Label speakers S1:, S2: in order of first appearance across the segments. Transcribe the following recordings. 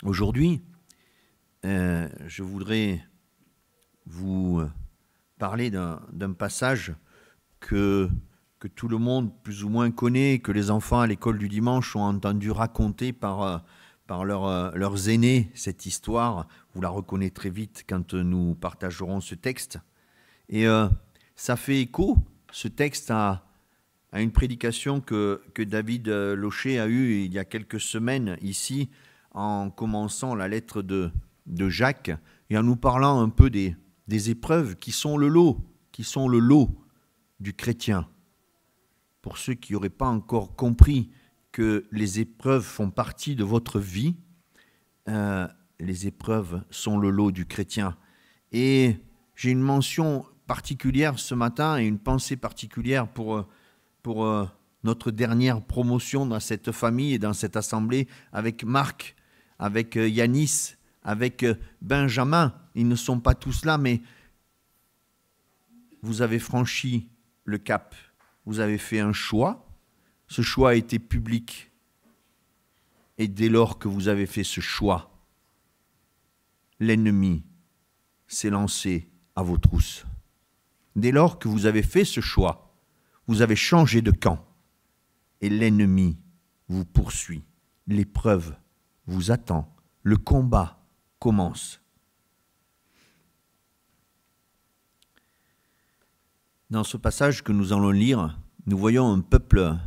S1: Aujourd'hui, je voudrais vous parler d'un passage que, que tout le monde plus ou moins connaît, que les enfants à l'école du dimanche ont entendu raconter par leurs aînés. Cette histoire, vous la reconnaîtrez vite quand nous partagerons ce texte. Et ça fait écho, ce texte, à une prédication que David Locher a eue il y a quelques semaines ici, en commençant la lettre de Jacques et en nous parlant un peu des épreuves qui sont le lot du chrétien. Pour ceux qui n'auraient pas encore compris que les épreuves font partie de votre vie, les épreuves sont le lot du chrétien. Et j'ai une mention particulière ce matin et une pensée particulière pour notre dernière promotion dans cette famille et dans cette assemblée avec Marc, avec Yanis, avec Benjamin. Ils ne sont pas tous là, mais vous avez franchi le cap. Vous avez fait un choix. Ce choix a été public. Et dès lors que vous avez fait ce choix, l'ennemi s'est lancé à vos trousses. Dès lors que vous avez fait ce choix, vous avez changé de camp. Et l'ennemi vous poursuit. L'épreuve vous attend. Le combat commence. Dans ce passage que nous allons lire, nous voyons un peuple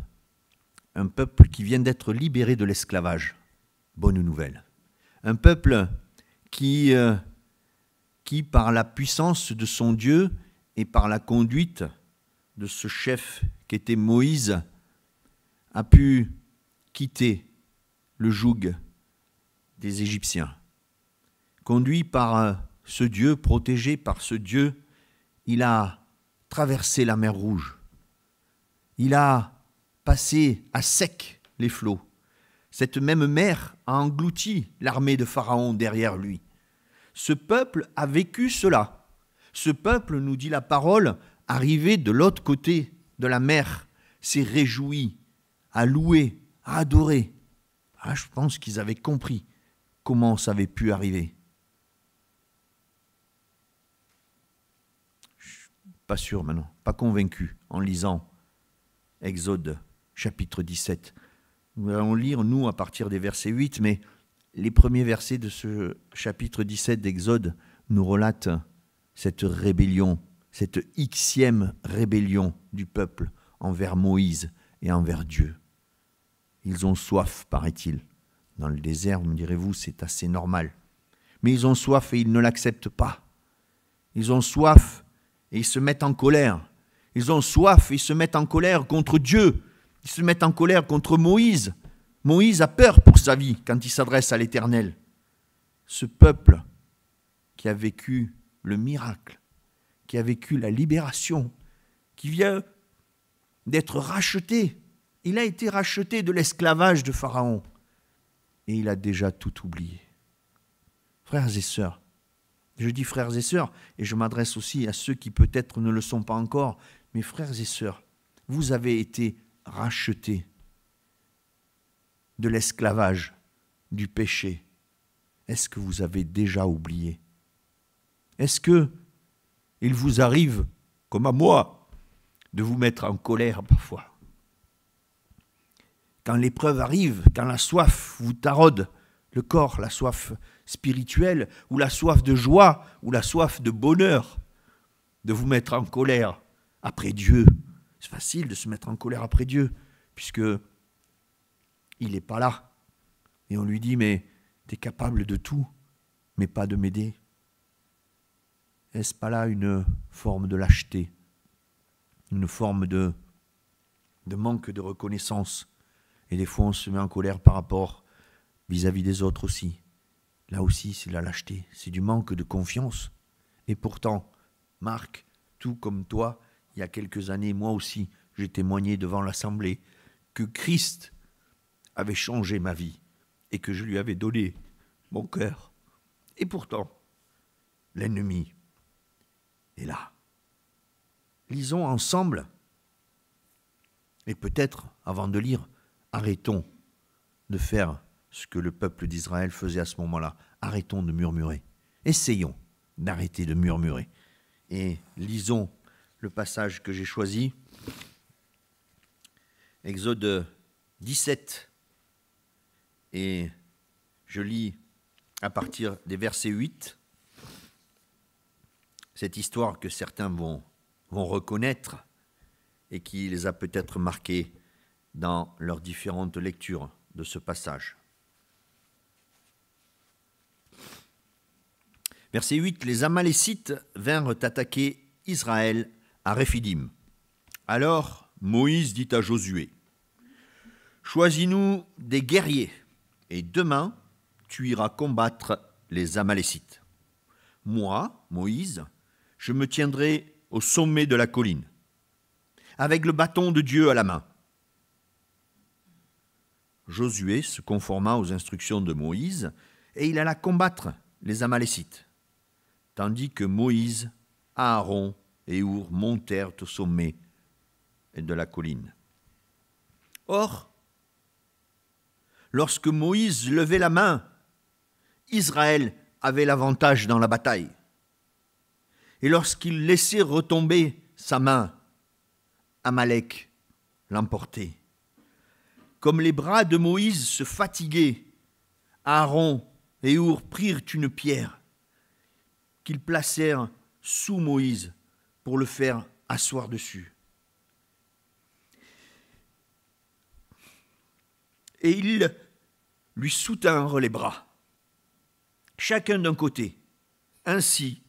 S1: qui vient d'être libéré de l'esclavage. Bonne nouvelle. Un peuple qui, par la puissance de son Dieu et par la conduite de ce chef qu'était Moïse, a pu quitter le joug des Égyptiens. Conduit par ce Dieu, protégé par ce Dieu, il a traversé la mer Rouge. Il a passé à sec les flots. Cette même mer a englouti l'armée de Pharaon derrière lui. Ce peuple a vécu cela. Ce peuple, nous dit la parole, arrivé de l'autre côté de la mer, s'est réjoui, a loué, a adoré. Ah, je pense qu'ils avaient compris comment ça avait pu arriver. Je ne suis pas sûr maintenant, pas convaincu en lisant Exode chapitre 17. Nous allons lire, nous, à partir des versets 8, mais les premiers versets de ce chapitre 17 d'Exode nous relatent cette rébellion, cette Xème rébellion du peuple envers Moïse et envers Dieu. Ils ont soif, paraît-il. Dans le désert, me direz-vous, c'est assez normal. Mais ils ont soif et ils ne l'acceptent pas. Ils ont soif et ils se mettent en colère. Ils ont soif et ils se mettent en colère contre Dieu. Ils se mettent en colère contre Moïse. Moïse a peur pour sa vie quand il s'adresse à l'Éternel. Ce peuple qui a vécu le miracle, qui a vécu la libération, qui vient d'être racheté. Il a été racheté de l'esclavage de Pharaon. Et il a déjà tout oublié. Frères et sœurs, je dis frères et sœurs, et je m'adresse aussi à ceux qui peut-être ne le sont pas encore, mais frères et sœurs, vous avez été rachetés de l'esclavage, du péché. Est-ce que vous avez déjà oublié? Est-ce que il vous arrive, comme à moi, de vous mettre en colère parfois? Quand l'épreuve arrive, quand la soif vous taraude le corps, la soif spirituelle, ou la soif de joie, ou la soif de bonheur, de vous mettre en colère après Dieu. C'est facile de se mettre en colère après Dieu, puisque il n'est pas là. Et on lui dit, mais tu es capable de tout, mais pas de m'aider. Est-ce pas là une forme de lâcheté, une forme de manque de reconnaissance? Et des fois, on se met en colère par rapport vis-à-vis des autres aussi. Là aussi, c'est la lâcheté, c'est du manque de confiance. Et pourtant, Marc, tout comme toi, il y a quelques années, moi aussi, j'ai témoigné devant l'Assemblée que Christ avait changé ma vie et que je lui avais donné mon cœur. Et pourtant, l'ennemi est là. Lisons ensemble, et peut-être, avant de lire, arrêtons de faire ce que le peuple d'Israël faisait à ce moment-là. Arrêtons de murmurer. Essayons d'arrêter de murmurer. Et lisons le passage que j'ai choisi. Exode 17. Et je lis à partir des versets 8. Cette histoire que certains vont reconnaître et qui les a peut-être marqués dans leurs différentes lectures de ce passage. Verset 8, les Amalécites vinrent attaquer Israël à Réphidim. Alors Moïse dit à Josué, « Choisis-nous des guerriers, et demain tu iras combattre les Amalécites. Moi, Moïse, je me tiendrai au sommet de la colline, avec le bâton de Dieu à la main. » Josué se conforma aux instructions de Moïse, et il alla combattre les Amalécites, tandis que Moïse, Aaron et Our montèrent au sommet de la colline. Or, lorsque Moïse levait la main, Israël avait l'avantage dans la bataille. Et lorsqu'il laissait retomber sa main, Amalek l'emportait. Comme les bras de Moïse se fatiguaient, Aaron et Our prirent une pierre qu'ils placèrent sous Moïse pour le faire asseoir dessus. Et ils lui soutinrent les bras, chacun d'un côté. Ainsi,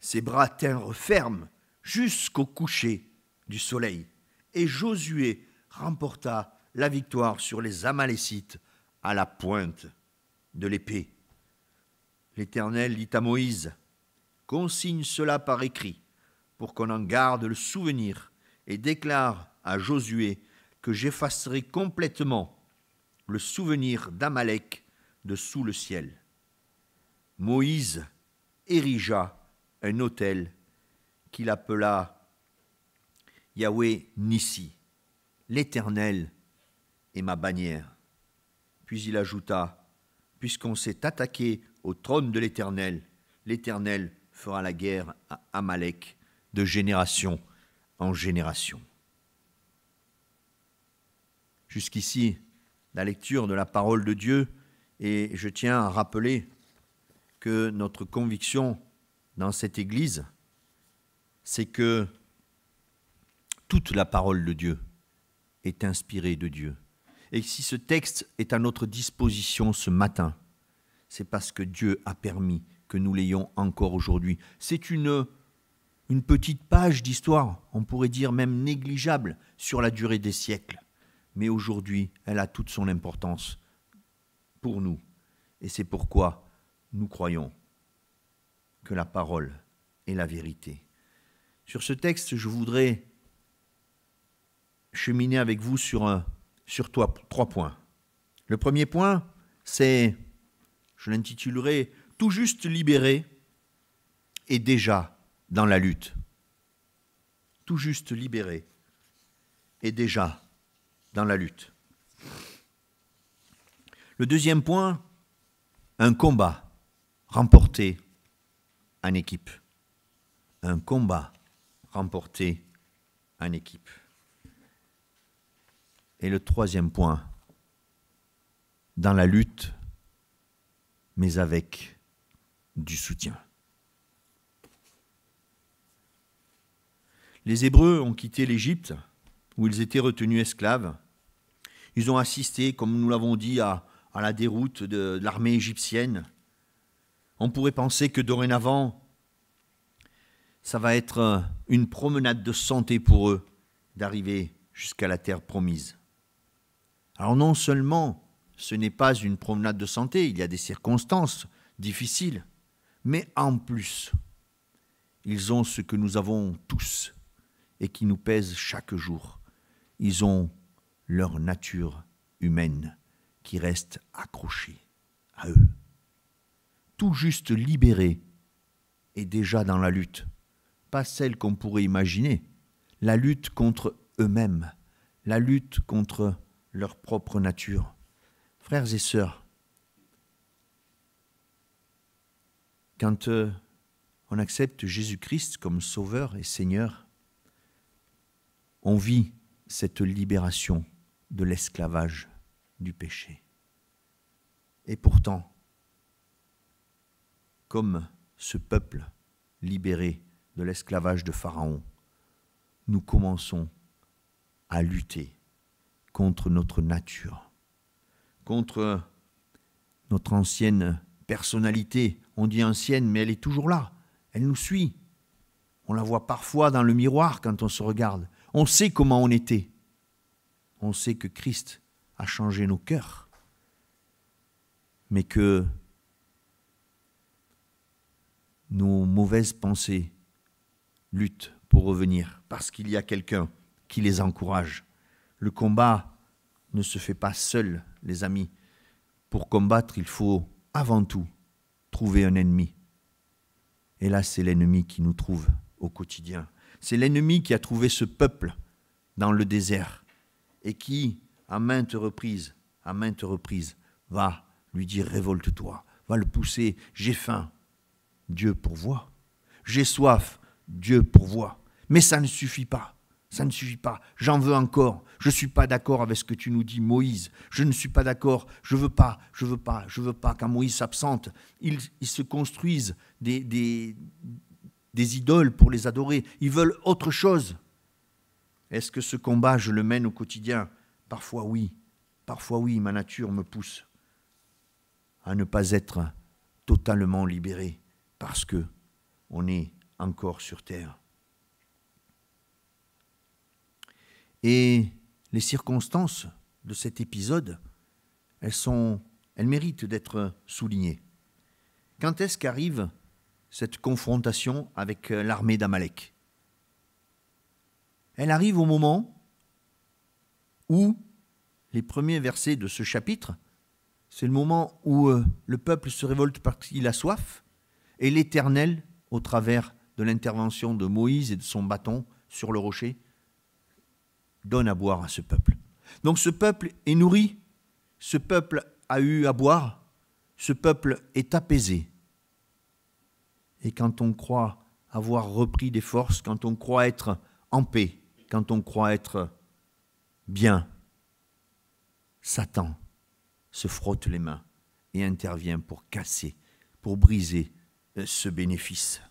S1: ses bras tinrent fermes jusqu'au coucher du soleil. Et Josué remporta la victoire sur les Amalécites à la pointe de l'épée. L'Éternel dit à Moïse, « Consigne cela par écrit, pour qu'on en garde le souvenir, et déclare à Josué que j'effacerai complètement le souvenir d'Amalek de sous le ciel. » Moïse érigea un autel qu'il appela Yahweh Nissi, l'Éternel est ma bannière. Puis il ajouta, puisqu'on s'est attaqué au trône de l'Éternel, l'Éternel fera la guerre à Amalek de génération en génération. Jusqu'ici, la lecture de la parole de Dieu, et je tiens à rappeler que notre conviction dans cette Église, c'est que toute la parole de Dieu est inspirée de Dieu. Et si ce texte est à notre disposition ce matin, c'est parce que Dieu a permis que nous l'ayons encore aujourd'hui. C'est une petite page d'histoire, on pourrait dire même négligeable, sur la durée des siècles. Mais aujourd'hui, elle a toute son importance pour nous. Et c'est pourquoi nous croyons que la parole est la vérité. Sur ce texte, je voudrais cheminer avec vous sur trois points. Le premier point, c'est, je l'intitulerai « Tout juste libéré et déjà dans la lutte ». Tout juste libéré et déjà dans la lutte. Le deuxième point, un combat remporté en équipe. Un combat remporté en équipe. Et le troisième point, dans la lutte, mais avec du soutien. Les Hébreux ont quitté l'Égypte, où ils étaient retenus esclaves. Ils ont assisté, comme nous l'avons dit, à la déroute de l'armée égyptienne. On pourrait penser que dorénavant, ça va être une promenade de santé pour eux d'arriver jusqu'à la terre promise. Alors non seulement ce n'est pas une promenade de santé, il y a des circonstances difficiles, mais en plus, ils ont ce que nous avons tous et qui nous pèse chaque jour. Ils ont leur nature humaine qui reste accrochée à eux. Tout juste libérés et déjà dans la lutte, pas celle qu'on pourrait imaginer, la lutte contre eux-mêmes, la lutte contre leur propre nature. Frères et sœurs, Quand on accepte Jésus-Christ comme Sauveur et Seigneur, on vit cette libération de l'esclavage du péché. Et pourtant, comme ce peuple libéré de l'esclavage de Pharaon, nous commençons à lutter contre notre nature, contre notre ancienne personnalité. On dit ancienne, mais elle est toujours là. Elle nous suit. On la voit parfois dans le miroir quand on se regarde. On sait comment on était. On sait que Christ a changé nos cœurs, mais que nos mauvaises pensées luttent pour revenir, parce qu'il y a quelqu'un qui les encourage. Le combat ne se fait pas seul, les amis. Pour combattre, il faut avant tout trouver un ennemi. Et là, c'est l'ennemi qui nous trouve au quotidien. C'est l'ennemi qui a trouvé ce peuple dans le désert et qui, à maintes reprises, va lui dire « révolte-toi », va le pousser « j'ai faim ». Dieu pourvoit. J'ai soif, Dieu pourvoit. Mais ça ne suffit pas. Ça ne suffit pas. J'en veux encore. Je ne suis pas d'accord avec ce que tu nous dis, Moïse. Je ne suis pas d'accord. Je veux pas. Quand Moïse s'absente, ils se construisent des idoles pour les adorer. Ils veulent autre chose. Est-ce que ce combat, je le mène au quotidien? Parfois oui. Parfois oui, ma nature me pousse à ne pas être totalement libéré parce que on est encore sur terre. Et les circonstances de cet épisode, elles méritent d'être soulignées. Quand est-ce qu'arrive cette confrontation avec l'armée d'Amalek? Elle arrive au moment où, les premiers versets de ce chapitre, c'est le moment où le peuple se révolte parce qu'il a soif, et l'Éternel, au travers de l'intervention de Moïse et de son bâton sur le rocher, donne à boire à ce peuple. Donc ce peuple est nourri, ce peuple a eu à boire, ce peuple est apaisé. Et quand on croit avoir repris des forces, quand on croit être en paix, quand on croit être bien, Satan se frotte les mains et intervient pour casser, pour briser ce bénéfice.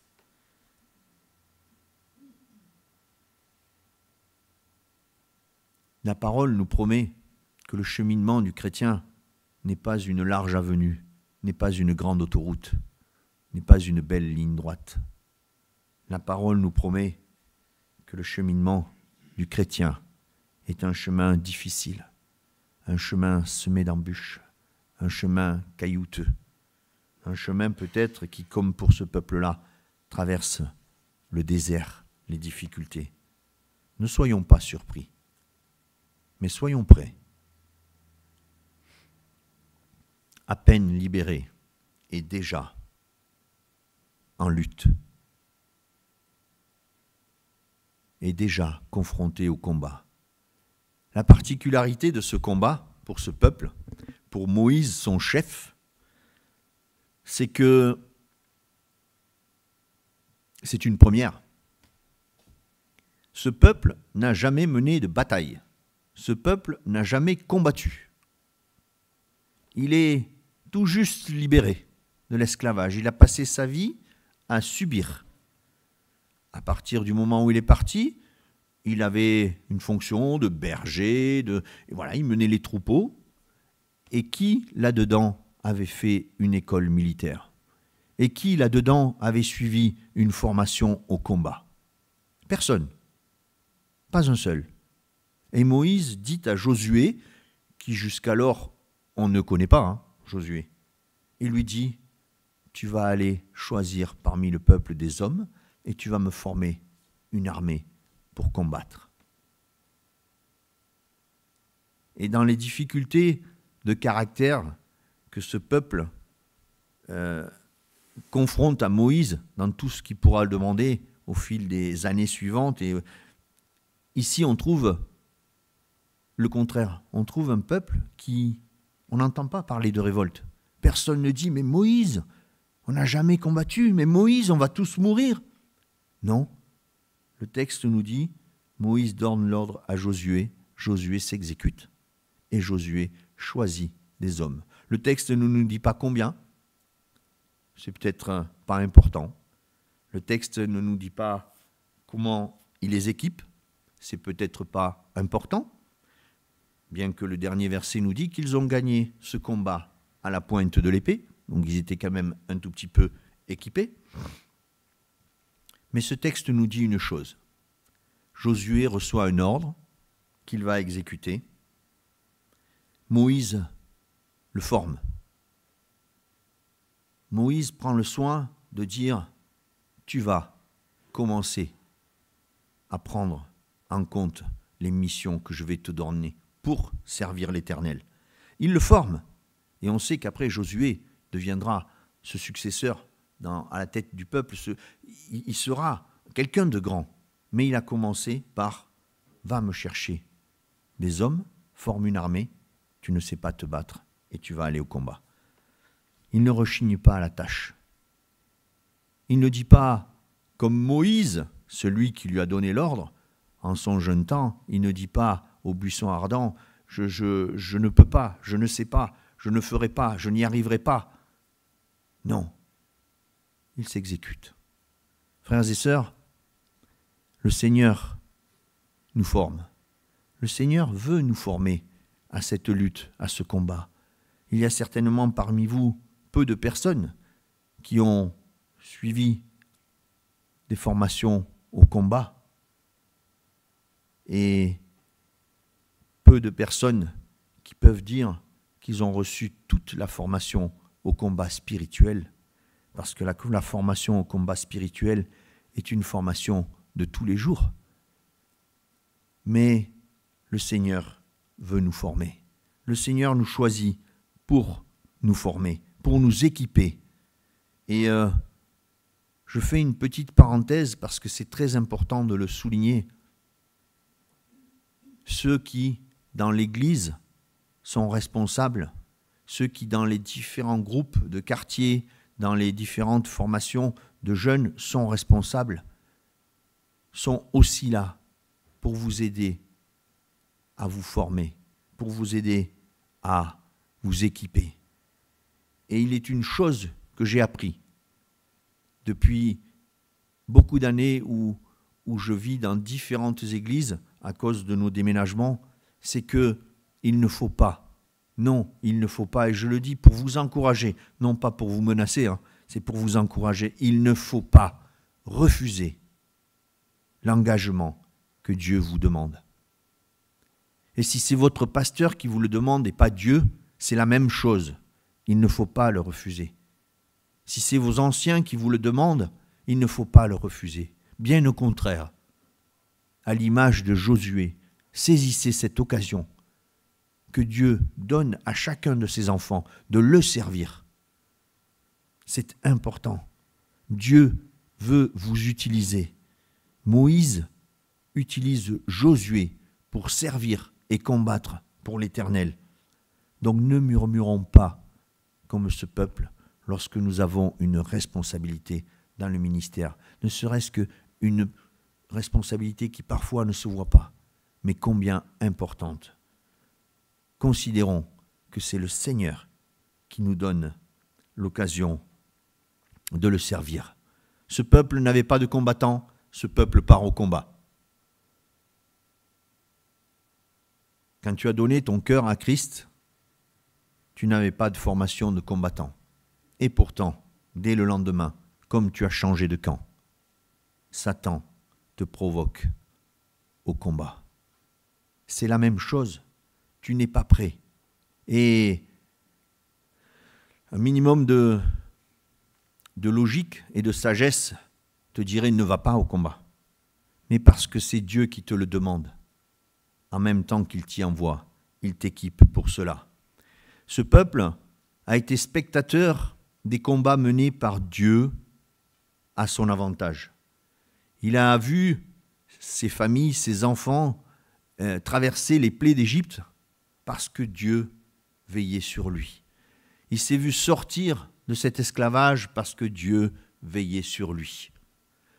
S1: La parole nous promet que le cheminement du chrétien n'est pas une large avenue, n'est pas une grande autoroute, n'est pas une belle ligne droite. La parole nous promet que le cheminement du chrétien est un chemin difficile, un chemin semé d'embûches, un chemin caillouteux, un chemin peut-être qui, comme pour ce peuple-là, traverse le désert, les difficultés. Ne soyons pas surpris, mais soyons prêts. À peine libérés et déjà en lutte, et déjà confrontés au combat. La particularité de ce combat, pour ce peuple, pour Moïse, son chef, c'est que c'est une première. Ce peuple n'a jamais mené de bataille. Ce peuple n'a jamais combattu. Il est tout juste libéré de l'esclavage. Il a passé sa vie à subir. À partir du moment où il est parti, il avait une fonction de berger, et voilà, il menait les troupeaux. Et qui, là-dedans, avait fait une école militaire? Et qui, là-dedans, avait suivi une formation au combat? Personne. Pas un seul. Et Moïse dit à Josué, qui jusqu'alors, on ne connaît pas, Josué, il lui dit, tu vas aller choisir parmi le peuple des hommes et tu vas me former une armée pour combattre. Et dans les difficultés de caractère que ce peuple confronte à Moïse, dans tout ce qu'il pourra le demander au fil des années suivantes, et ici on trouve le contraire. On trouve un peuple qui, on n'entend pas parler de révolte. Personne ne dit, mais Moïse, On n'a jamais combattu, mais Moïse, on va tous mourir. Non, le texte nous dit, Moïse donne l'ordre à Josué, Josué s'exécute et Josué choisit des hommes. Le texte ne nous dit pas combien, c'est peut-être pas important. Le texte ne nous dit pas comment il les équipe, c'est peut-être pas important, bien que le dernier verset nous dit qu'ils ont gagné ce combat à la pointe de l'épée, donc ils étaient quand même un tout petit peu équipés. Mais ce texte nous dit une chose. Josué reçoit un ordre qu'il va exécuter. Moïse le forme. Moïse prend le soin de dire « Tu vas commencer à prendre en compte les missions que je vais te donner pour servir l'Éternel. » Il le forme. Et on sait qu'après Josué deviendra ce successeur à la tête du peuple. Il sera quelqu'un de grand. Mais il a commencé par « Va me chercher des hommes, forme une armée, tu ne sais pas te battre et tu vas aller au combat. » Il ne rechigne pas à la tâche. Il ne dit pas, comme Moïse, celui qui lui a donné l'ordre, en son jeune temps, il ne dit pas au buisson ardent, je ne peux pas, je ne sais pas, je ne ferai pas, je n'y arriverai pas. Non, il s'exécute. Frères et sœurs, le Seigneur nous forme. Le Seigneur veut nous former à cette lutte, à ce combat. Il y a certainement parmi vous peu de personnes qui ont suivi des formations au combat et peu de personnes qui peuvent dire qu'ils ont reçu toute la formation au combat spirituel, parce que la formation au combat spirituel est une formation de tous les jours. Mais le Seigneur veut nous former. Le Seigneur nous choisit pour nous former, pour nous équiper. Et je fais une petite parenthèse parce que c'est très important de le souligner. Ceux qui, dans l'Église, sont responsables, ceux qui, dans les différents groupes de quartier, dans les différentes formations de jeunes, sont responsables, sont aussi là pour vous aider à vous former, pour vous aider à vous équiper. Et il est une chose que j'ai appris depuis beaucoup d'années où je vis dans différentes églises à cause de nos déménagements, c'est qu'il ne faut pas, non, il ne faut pas, et je le dis pour vous encourager, non pas pour vous menacer, c'est pour vous encourager, il ne faut pas refuser l'engagement que Dieu vous demande. Et si c'est votre pasteur qui vous le demande et pas Dieu, c'est la même chose. Il ne faut pas le refuser. Si c'est vos anciens qui vous le demandent, il ne faut pas le refuser. Bien au contraire, à l'image de Josué, saisissez cette occasion que Dieu donne à chacun de ses enfants de le servir. C'est important. Dieu veut vous utiliser. Moïse utilise Josué pour servir et combattre pour l'Éternel. Donc ne murmurons pas comme ce peuple lorsque nous avons une responsabilité dans le ministère. Ne serait-ce qu'une responsabilité qui parfois ne se voit pas, mais combien importante. Considérons que c'est le Seigneur qui nous donne l'occasion de le servir. Ce peuple n'avait pas de combattants, ce peuple part au combat. Quand tu as donné ton cœur à Christ, tu n'avais pas de formation de combattant. Et pourtant, dès le lendemain, comme tu as changé de camp, Satan te provoque au combat. C'est la même chose. Tu n'es pas prêt. Et un minimum de logique et de sagesse te dirait ne va pas au combat. Mais parce que c'est Dieu qui te le demande, en même temps qu'il t'y envoie, il t'équipe pour cela. Ce peuple a été spectateur des combats menés par Dieu à son avantage. Il a vu ses familles, ses enfants traverser les plaies d'Égypte parce que Dieu veillait sur lui. Il s'est vu sortir de cet esclavage parce que Dieu veillait sur lui.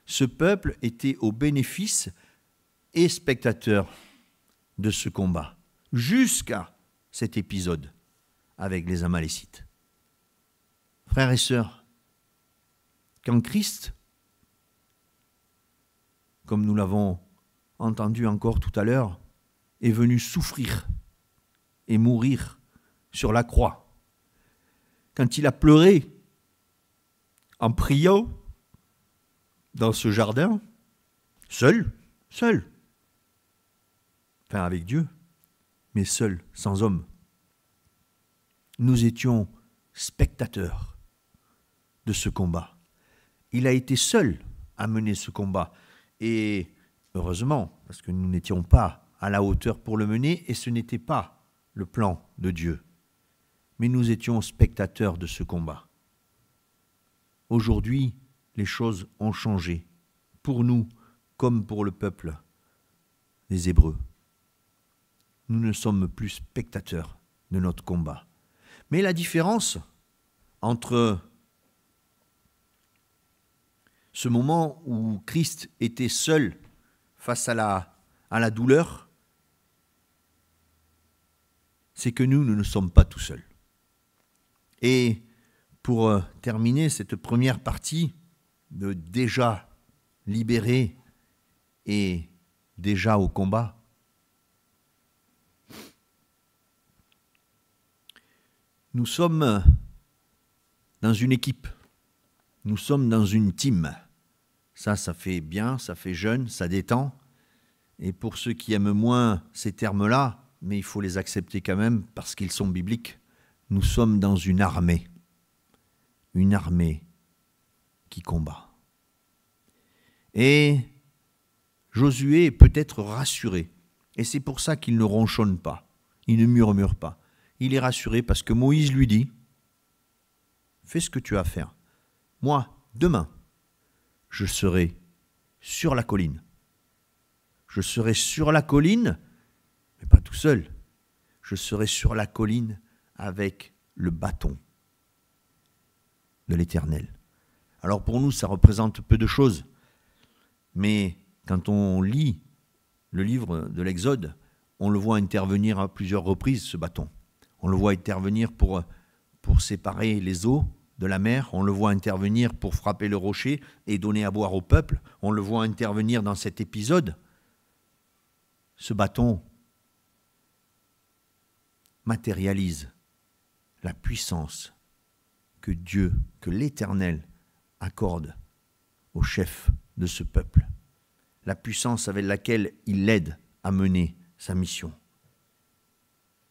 S1: Ce peuple était au bénéfice et spectateur de ce combat, jusqu'à cet épisode avec les Amalécites. Frères et sœurs, quand Christ, comme nous l'avons entendu encore tout à l'heure, est venu souffrir et mourir sur la croix, quand il a pleuré en priant dans ce jardin, seul, enfin avec Dieu, mais seul, sans homme, nous étions spectateurs de ce combat. Il a été seul à mener ce combat, et heureusement, parce que nous n'étions pas à la hauteur pour le mener, et ce n'était pas le plan de Dieu. Mais nous étions spectateurs de ce combat. Aujourd'hui, les choses ont changé, pour nous comme pour le peuple des Hébreux. Nous ne sommes plus spectateurs de notre combat. Mais la différence entre ce moment où Christ était seul face à la douleur, c'est que nous ne sommes pas tout seuls. Et pour terminer cette première partie de déjà libéré et déjà au combat, nous sommes dans une équipe, nous sommes dans une team. Ça fait bien, ça fait jeune, ça détend. Et pour ceux qui aiment moins ces termes-là, mais il faut les accepter quand même parce qu'ils sont bibliques, nous sommes dans une armée qui combat. Et Josué est peut-être rassuré, et c'est pour ça qu'il ne ronchonne pas, il ne murmure pas. Il est rassuré parce que Moïse lui dit « Fais ce que tu as à faire. Moi, demain, je serai sur la colline. Je serai sur la colline, mais pas tout seul. Je serai sur la colline avec le bâton de l'Éternel. » Alors pour nous, ça représente peu de choses. Mais quand on lit le livre de l'Exode, on le voit intervenir à plusieurs reprises, ce bâton. On le voit intervenir pour séparer les eaux de la mer. On le voit intervenir pour frapper le rocher et donner à boire au peuple. On le voit intervenir dans cet épisode. Ce bâton matérialise la puissance que Dieu, que l'Éternel accorde au chef de ce peuple. La puissance avec laquelle il l'aide à mener sa mission.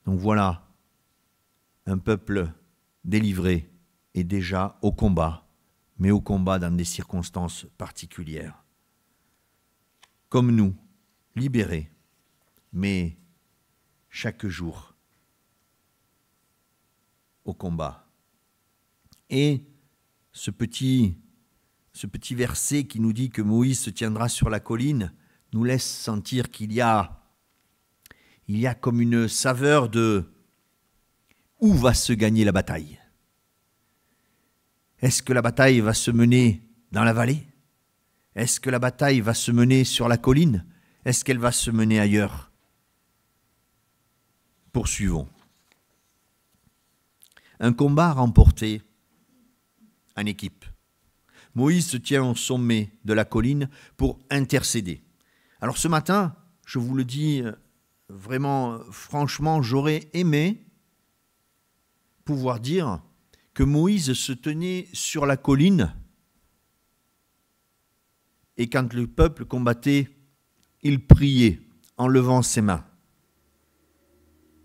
S1: Donc voilà, un peuple délivré et déjà au combat, mais au combat dans des circonstances particulières. Comme nous, libérés, mais chaque jour au combat. Et ce petit verset qui nous dit que Moïse se tiendra sur la colline nous laisse sentir qu'il y a comme une saveur de où va se gagner la bataille. Est-ce que la bataille va se mener dans la vallée? Est-ce que la bataille va se mener sur la colline? Est-ce qu'elle va se mener ailleurs? Poursuivons. Un combat remporté en équipe. Moïse se tient au sommet de la colline pour intercéder. Alors ce matin, je vous le dis vraiment franchement, j'aurais aimé pouvoir dire que Moïse se tenait sur la colline et quand le peuple combattait, il priait en levant ses mains.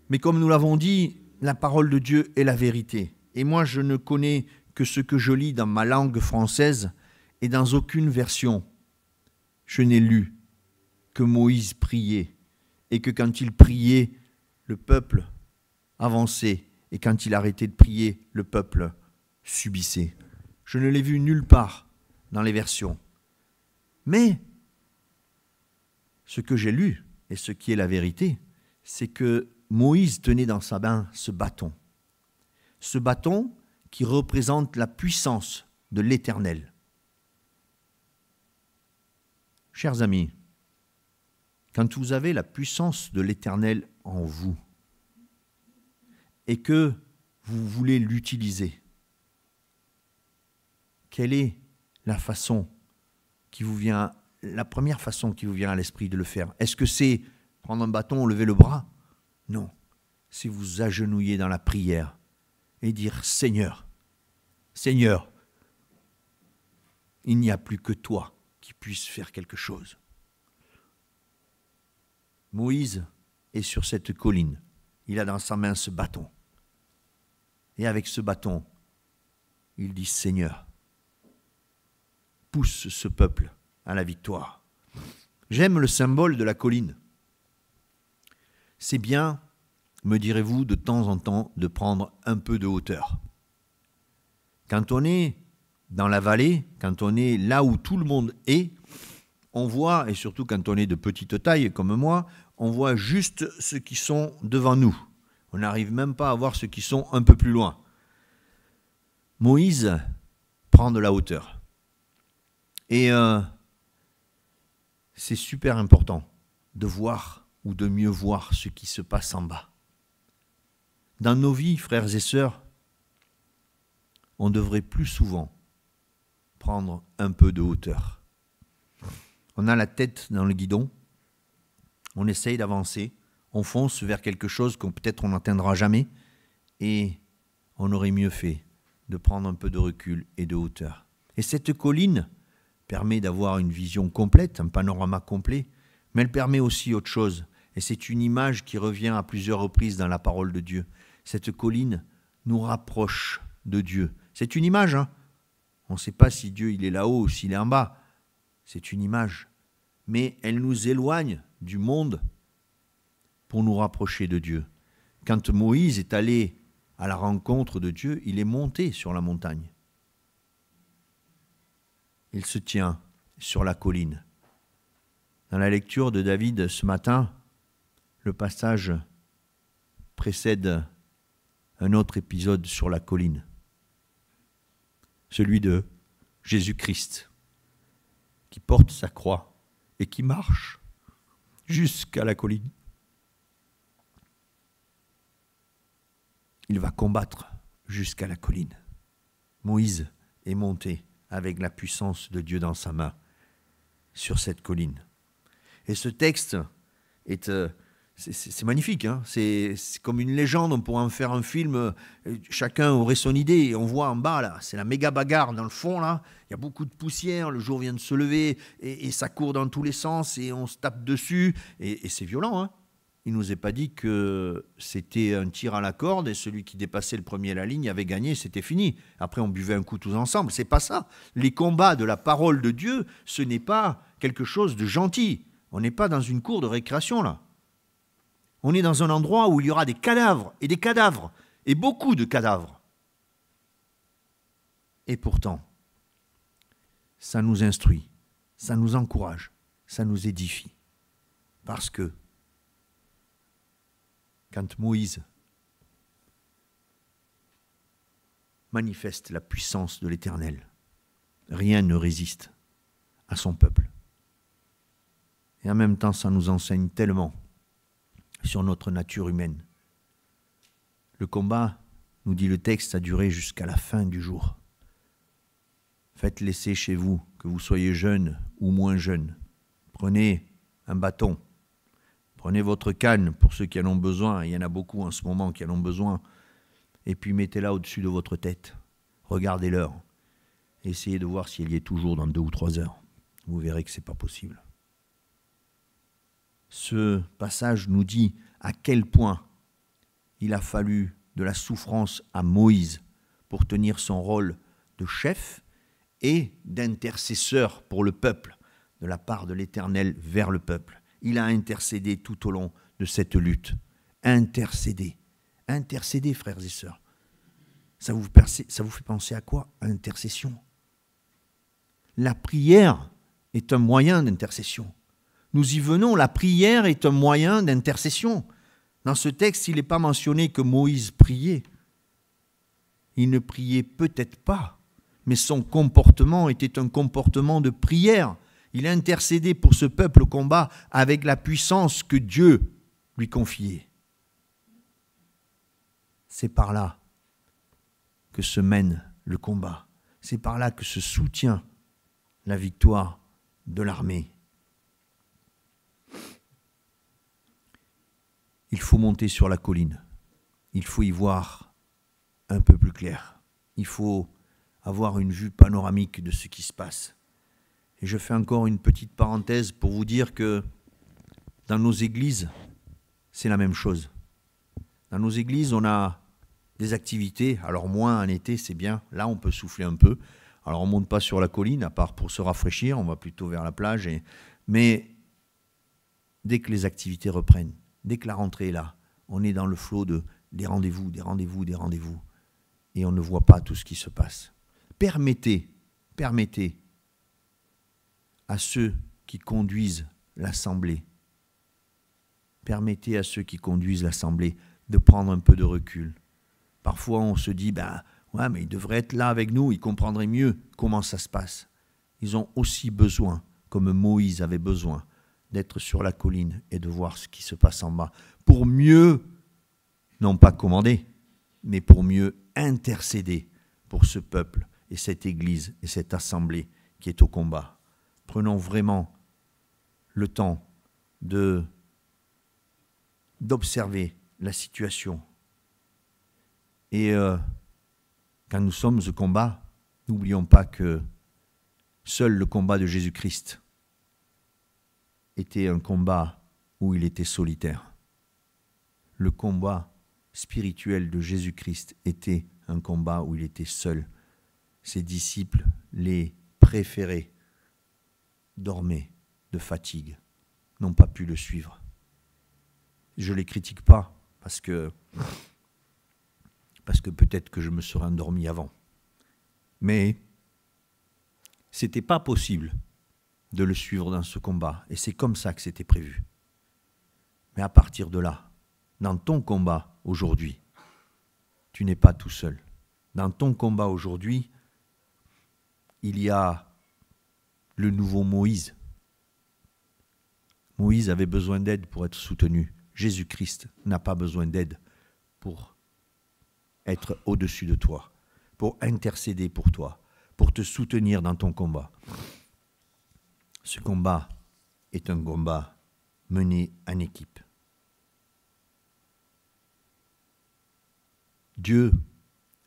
S1: Mais comme nous l'avons dit, la parole de Dieu est la vérité. Et moi, je ne connais que ce que je lis dans ma langue française et dans aucune version, je n'ai lu que Moïse priait et que quand il priait, le peuple avançait et quand il arrêtait de prier, le peuple subissait. Je ne l'ai vu nulle part dans les versions. Mais ce que j'ai lu et ce qui est la vérité, c'est que Moïse tenait dans sa main ce bâton. Ce bâton qui représente la puissance de l'Éternel. Chers amis, quand vous avez la puissance de l'Éternel en vous et que vous voulez l'utiliser, quelle est la façon qui vous vient, la première façon qui vous vient à l'esprit de le faire? Est-ce que c'est prendre un bâton, lever le bras? Non, c'est vous agenouiller dans la prière et dire « Seigneur, Seigneur, il n'y a plus que toi qui puisse faire quelque chose. » Moïse est sur cette colline. Il a dans sa main ce bâton. Et avec ce bâton, il dit « Seigneur, pousse ce peuple à la victoire. » J'aime le symbole de la colline. C'est bien, me direz-vous, de temps en temps, de prendre un peu de hauteur. Quand on est dans la vallée, quand on est là où tout le monde est, on voit, et surtout quand on est de petite taille comme moi, on voit juste ceux qui sont devant nous. On n'arrive même pas à voir ceux qui sont un peu plus loin. Moïse prend de la hauteur. Et c'est super important de voir ou de mieux voir ce qui se passe en bas. Dans nos vies, frères et sœurs, on devrait plus souvent prendre un peu de hauteur. On a la tête dans le guidon, on essaye d'avancer, on fonce vers quelque chose qu'on peut-être on n'atteindra jamais, et on aurait mieux fait de prendre un peu de recul et de hauteur. Et cette colline permet d'avoir une vision complète, un panorama complet, mais elle permet aussi autre chose. Et c'est une image qui revient à plusieurs reprises dans la parole de Dieu. Cette colline nous rapproche de Dieu. C'est une image, hein. On ne sait pas si Dieu il est là-haut ou s'il est en bas. C'est une image. Mais elle nous éloigne du monde pour nous rapprocher de Dieu. Quand Moïse est allé à la rencontre de Dieu, il est monté sur la montagne. Il se tient sur la colline. Dans la lecture de David ce matin, le passage précède un autre épisode sur la colline, celui de Jésus-Christ, qui porte sa croix et qui marche jusqu'à la colline. Il va combattre jusqu'à la colline. Moïse est monté avec la puissance de Dieu dans sa main sur cette colline. Et ce texte c'est magnifique, hein. C'est comme une légende, on pourrait en faire un film, chacun aurait son idée, et on voit en bas, là, c'est la méga bagarre dans le fond, là, il y a beaucoup de poussière, le jour vient de se lever, et ça court dans tous les sens, et on se tape dessus, et c'est violent, hein. Il ne nous est pas dit que c'était un tir à la corde, et celui qui dépassait le premier la ligne avait gagné, c'était fini. Après, on buvait un coup tous ensemble, c'est pas ça. Les combats de la parole de Dieu, ce n'est pas quelque chose de gentil. On n'est pas dans une cour de récréation, là. On est dans un endroit où il y aura des cadavres, et beaucoup de cadavres. Et pourtant, ça nous instruit, ça nous encourage, ça nous édifie. Parce que, quand Moïse manifeste la puissance de l'Éternel, rien ne résiste à son peuple. Et en même temps, ça nous enseigne tellement sur notre nature humaine. Le combat, nous dit le texte, a duré jusqu'à la fin du jour. Faites l'essai chez vous, que vous soyez jeune ou moins jeune. Prenez un bâton, prenez votre canne pour ceux qui en ont besoin, il y en a beaucoup en ce moment qui en ont besoin, et puis mettez-la au-dessus de votre tête. Regardez l'heure. Essayez de voir si elle y est toujours dans 2 ou 3 heures. Vous verrez que ce n'est pas possible. Ce passage nous dit à quel point il a fallu de la souffrance à Moïse pour tenir son rôle de chef et d'intercesseur pour le peuple, de la part de l'Éternel vers le peuple. Il a intercédé tout au long de cette lutte. Intercéder. Intercéder, frères et sœurs. Ça vous fait penser à quoi? À l'intercession. La prière est un moyen d'intercession. Nous y venons, la prière est un moyen d'intercession. Dans ce texte, il n'est pas mentionné que Moïse priait. il ne priait peut-être pas, mais son comportement était un comportement de prière. Il intercédait pour ce peuple au combat avec la puissance que Dieu lui confiait. C'est par là que se mène le combat. C'est par là que se soutient la victoire de l'armée. Il faut monter sur la colline. Il faut y voir un peu plus clair. Il faut avoir une vue panoramique de ce qui se passe. Et je fais encore une petite parenthèse pour vous dire que dans nos églises, c'est la même chose. Dans nos églises, on a des activités, alors moins en été, c'est bien. Là, on peut souffler un peu. Alors, on ne monte pas sur la colline, à part pour se rafraîchir, on va plutôt vers la plage. Mais dès que les activités reprennent, dès que la rentrée est là, on est dans le flot des rendez-vous, des rendez-vous, des rendez-vous. Et on ne voit pas tout ce qui se passe. Permettez à ceux qui conduisent l'Assemblée, de prendre un peu de recul. Parfois, on se dit, ouais, mais ils devraient être là avec nous, ils comprendraient mieux comment ça se passe. Ils ont aussi besoin, comme Moïse avait besoin, d'être sur la colline et de voir ce qui se passe en bas, pour mieux, non pas commander, mais pour mieux intercéder pour ce peuple et cette Église et cette assemblée qui est au combat. Prenons vraiment le temps d'observer la situation. Et quand nous sommes au combat, n'oublions pas que seul le combat de Jésus-Christ était un combat où il était solitaire. Le combat spirituel de Jésus-Christ était un combat où il était seul. Ses disciples, les préférés, dormaient de fatigue, n'ont pas pu le suivre. Je ne les critique pas parce que peut-être que je me serais endormi avant. Mais ce n'était pas possible de le suivre dans ce combat. Et c'est comme ça que c'était prévu. Mais à partir de là, dans ton combat aujourd'hui, tu n'es pas tout seul. Dans ton combat aujourd'hui, il y a le nouveau Moïse. Moïse avait besoin d'aide pour être soutenu. Jésus-Christ n'a pas besoin d'aide pour être au-dessus de toi, pour intercéder pour toi, pour te soutenir dans ton combat. Ce combat est un combat mené en équipe. Dieu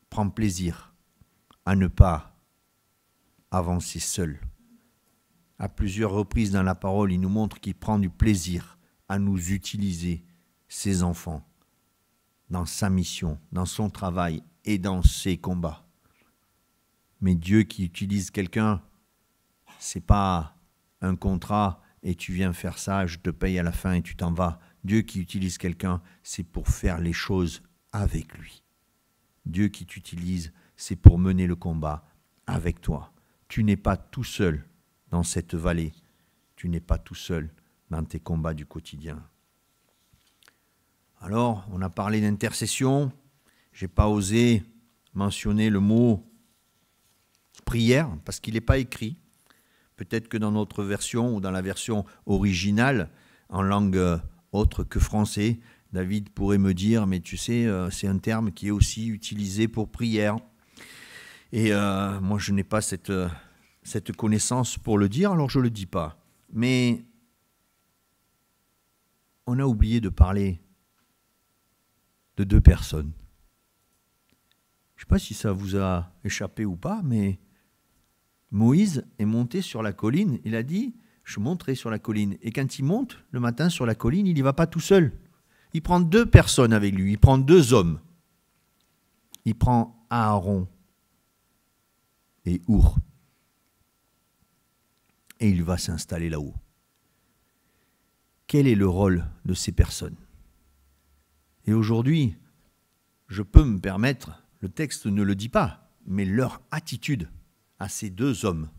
S1: prend plaisir à ne pas avancer seul. À plusieurs reprises dans la parole, il nous montre qu'il prend du plaisir à nous utiliser, ses enfants, dans sa mission, dans son travail et dans ses combats. Mais Dieu qui utilise quelqu'un, c'est pas un contrat et tu viens faire ça, je te paye à la fin et tu t'en vas. Dieu qui utilise quelqu'un, c'est pour faire les choses avec lui. Dieu qui t'utilise, c'est pour mener le combat avec toi. Tu n'es pas tout seul dans cette vallée. Tu n'es pas tout seul dans tes combats du quotidien. Alors, on a parlé d'intercession. Je n'ai pas osé mentionner le mot prière parce qu'il n'est pas écrit. Peut-être que dans notre version ou dans la version originale, en langue autre que français, David pourrait me dire, mais tu sais, c'est un terme qui est aussi utilisé pour prière. Et moi, je n'ai pas cette connaissance pour le dire, alors je ne le dis pas. Mais on a oublié de parler de deux personnes. Je ne sais pas si ça vous a échappé ou pas, mais Moïse est monté sur la colline. Il a dit, je monterai sur la colline. Et quand il monte le matin sur la colline, il n'y va pas tout seul. Il prend deux personnes avec lui, il prend deux hommes. Il prend Aaron et Our. Et il va s'installer là-haut. Quel est le rôle de ces personnes? Et aujourd'hui, je peux me permettre, le texte ne le dit pas, mais leur attitude à ces deux hommes,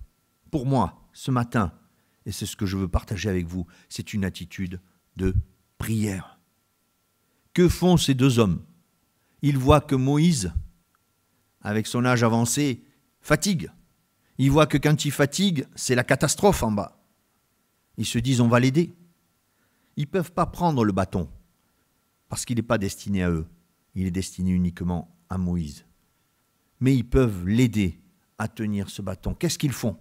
S1: pour moi, ce matin, et c'est ce que je veux partager avec vous, c'est une attitude de prière. Que font ces deux hommes? Ils voient que Moïse avec son âge avancé, fatigue. Ils voient que quand ils fatiguent, c'est la catastrophe en bas. Ils se disent, on va l'aider. Ils ne peuvent pas prendre le bâton, parce qu'il n'est pas destiné à eux. Il est destiné uniquement à Moïse. Mais ils peuvent l'aider à tenir ce bâton. Qu'est-ce qu'ils font?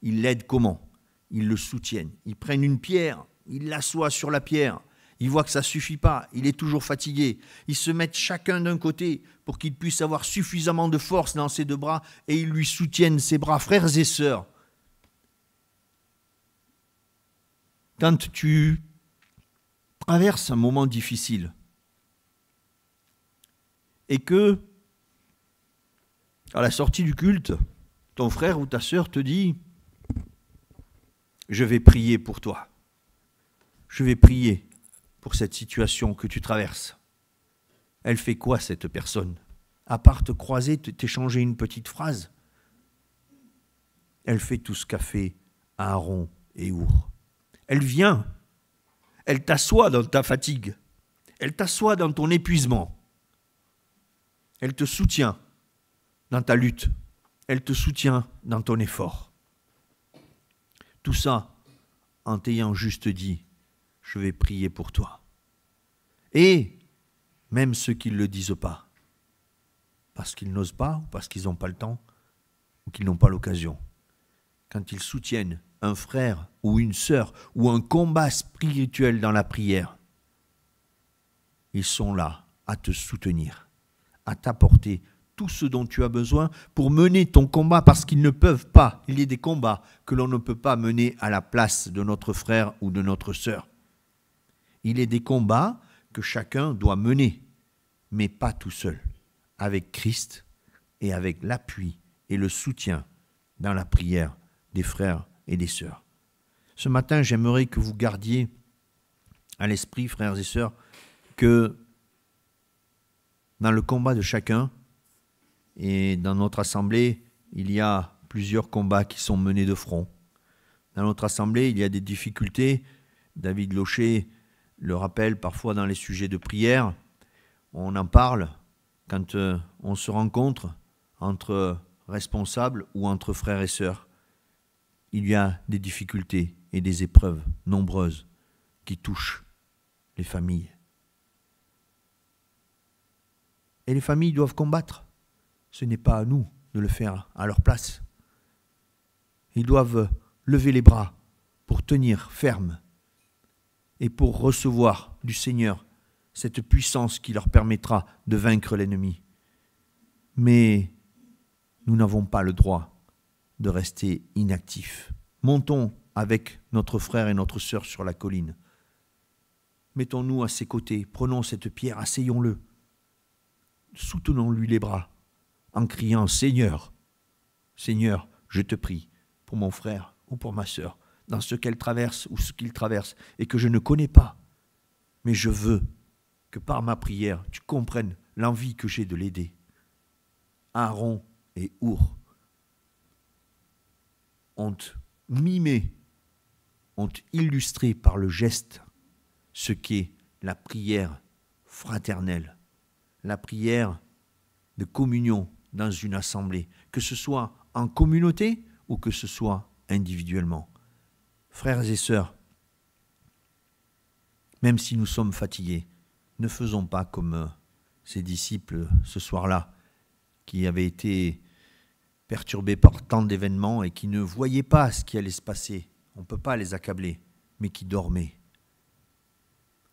S1: Ils l'aident comment? Ils le soutiennent. Ils prennent une pierre, ils l'assoient sur la pierre. Ils voient que ça ne suffit pas, il est toujours fatigué. Ils se mettent chacun d'un côté pour qu'il puisse avoir suffisamment de force dans ses deux bras et ils lui soutiennent ses bras. Frères et sœurs, quand tu traverses un moment difficile et que, à la sortie du culte, ton frère ou ta sœur te dit « Je vais prier pour toi. Je vais prier pour cette situation que tu traverses. » Elle fait quoi, cette personne? À part te croiser, t'échanger une petite phrase, elle fait tout ce qu'a fait Aaron et Our. Elle vient, elle t'assoit dans ta fatigue, elle t'assoit dans ton épuisement, elle te soutient dans ta lutte, elle te soutient dans ton effort. Tout ça en t'ayant juste dit, je vais prier pour toi. Et même ceux qui ne le disent pas, parce qu'ils n'osent pas, ou parce qu'ils n'ont pas le temps, ou qu'ils n'ont pas l'occasion, quand ils soutiennent un frère ou une sœur, ou un combat spirituel dans la prière, ils sont là à te soutenir, à t'apporter tout ce dont tu as besoin pour mener ton combat, parce qu'ils ne peuvent pas. Il y a des combats que l'on ne peut pas mener à la place de notre frère ou de notre sœur. Il y a des combats que chacun doit mener, mais pas tout seul, avec Christ et avec l'appui et le soutien dans la prière des frères et des sœurs. Ce matin, j'aimerais que vous gardiez à l'esprit, frères et sœurs, que dans le combat de chacun, et dans notre assemblée, il y a plusieurs combats qui sont menés de front. Dans notre assemblée, il y a des difficultés. David Locher le rappelle parfois dans les sujets de prière. On en parle quand on se rencontre entre responsables ou entre frères et sœurs. Il y a des difficultés et des épreuves nombreuses qui touchent les familles. Et les familles doivent combattre. Ce n'est pas à nous de le faire à leur place. Ils doivent lever les bras pour tenir ferme et pour recevoir du Seigneur cette puissance qui leur permettra de vaincre l'ennemi. Mais nous n'avons pas le droit de rester inactifs. Montons avec notre frère et notre sœur sur la colline. Mettons-nous à ses côtés, prenons cette pierre, asseyons-le, soutenons-lui les bras, en criant « Seigneur, Seigneur, je te prie pour mon frère ou pour ma sœur, dans ce qu'elle traverse ou ce qu'il traverse, et que je ne connais pas. Mais je veux que par ma prière, tu comprennes l'envie que j'ai de l'aider. » Aaron et Our ont mimé, ont illustré par le geste ce qu'est la prière fraternelle, la prière de communion dans une assemblée, que ce soit en communauté ou que ce soit individuellement. Frères et sœurs, même si nous sommes fatigués, ne faisons pas comme ces disciples ce soir-là, qui avaient été perturbés par tant d'événements et qui ne voyaient pas ce qui allait se passer. On ne peut pas les accabler, mais qui dormaient.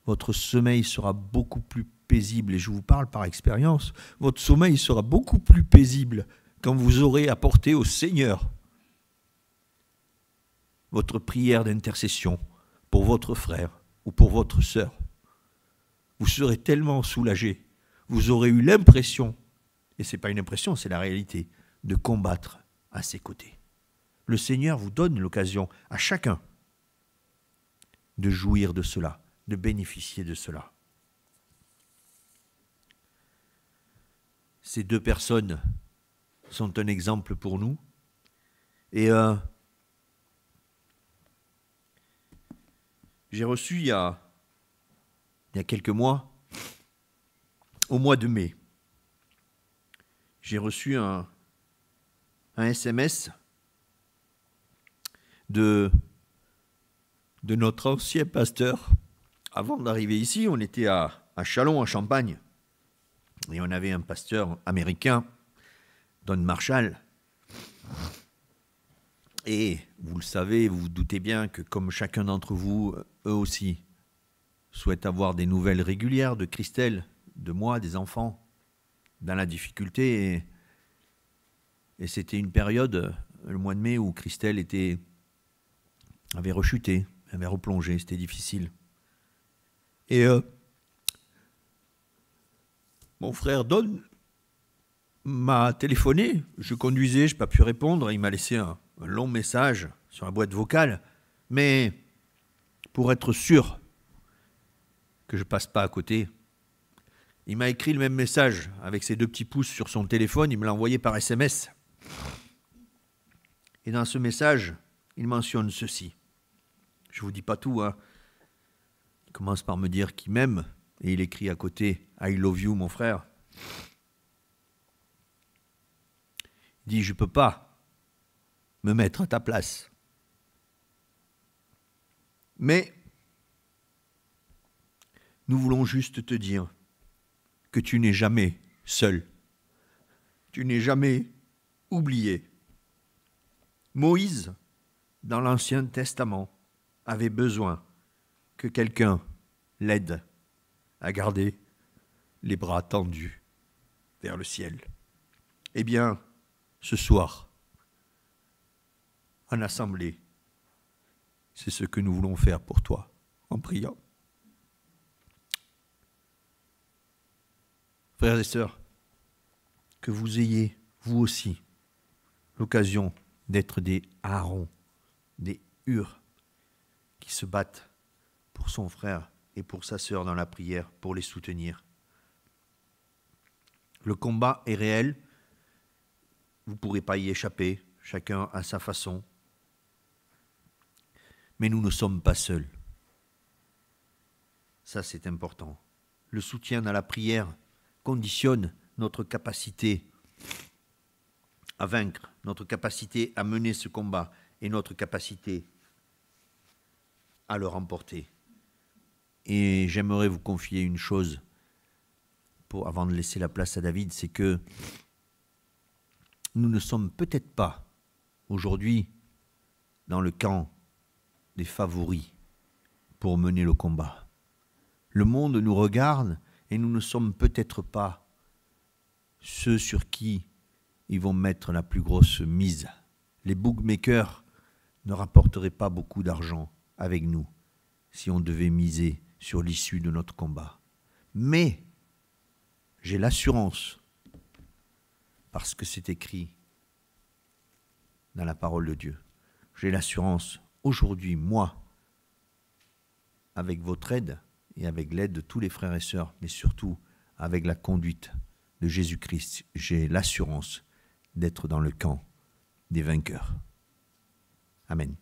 S1: Votre sommeil sera beaucoup plus paisible, et je vous parle par expérience, votre sommeil sera beaucoup plus paisible quand vous aurez apporté au Seigneur votre prière d'intercession pour votre frère ou pour votre sœur. Vous serez tellement soulagé, vous aurez eu l'impression, et ce n'est pas une impression, c'est la réalité, de combattre à ses côtés. Le Seigneur vous donne l'occasion à chacun de jouir de cela, de bénéficier de cela. Ces deux personnes sont un exemple pour nous. Et j'ai reçu il y a quelques mois, au mois de mai, j'ai reçu un SMS de notre ancien pasteur. Avant d'arriver ici, on était à Châlons, en Champagne. Et on avait un pasteur américain, Don Marshall. Et vous le savez, vous vous doutez bien que comme chacun d'entre vous, eux aussi, souhaitent avoir des nouvelles régulières de Christelle, de moi, des enfants, dans la difficulté. Et c'était une période, le mois de mai, où Christelle avait rechuté, avait replongé, c'était difficile. Et mon frère Don m'a téléphoné, je conduisais, je n'ai pas pu répondre, il m'a laissé un long message sur la boîte vocale, mais pour être sûr que je ne passe pas à côté, il m'a écrit le même message avec ses 2 petits pouces sur son téléphone, il me l'a envoyé par SMS. Et dans ce message, il mentionne ceci. Je ne vous dis pas tout, hein. Il commence par me dire qu'il m'aime, et il écrit à côté « I love you, mon frère ». Il dit « Je ne peux pas me mettre à ta place. Mais nous voulons juste te dire que tu n'es jamais seul. Tu n'es jamais oublié. Moïse, dans l'Ancien Testament, avait besoin que quelqu'un l'aide à garder les bras tendus vers le ciel. Eh bien, ce soir, en assemblée, c'est ce que nous voulons faire pour toi, en priant. Frères et sœurs, que vous ayez, vous aussi, l'occasion d'être des Aaron, des Hur, qui se battent pour son frère et pour sa sœur dans la prière, pour les soutenir. Le combat est réel, vous ne pourrez pas y échapper, chacun à sa façon. Mais nous ne sommes pas seuls. Ça, c'est important. Le soutien dans la prière conditionne notre capacité à vaincre, notre capacité à mener ce combat et notre capacité à le remporter. Et j'aimerais vous confier une chose avant de laisser la place à David, c'est que nous ne sommes peut-être pas aujourd'hui dans le camp des favoris pour mener le combat. Le monde nous regarde et nous ne sommes peut-être pas ceux sur qui ils vont mettre la plus grosse mise. Les bookmakers ne rapporteraient pas beaucoup d'argent avec nous si on devait miser sur l'issue de notre combat. Mais j'ai l'assurance, parce que c'est écrit dans la parole de Dieu, j'ai l'assurance aujourd'hui, moi, avec votre aide et avec l'aide de tous les frères et sœurs, mais surtout avec la conduite de Jésus-Christ, j'ai l'assurance d'être dans le camp des vainqueurs. Amen.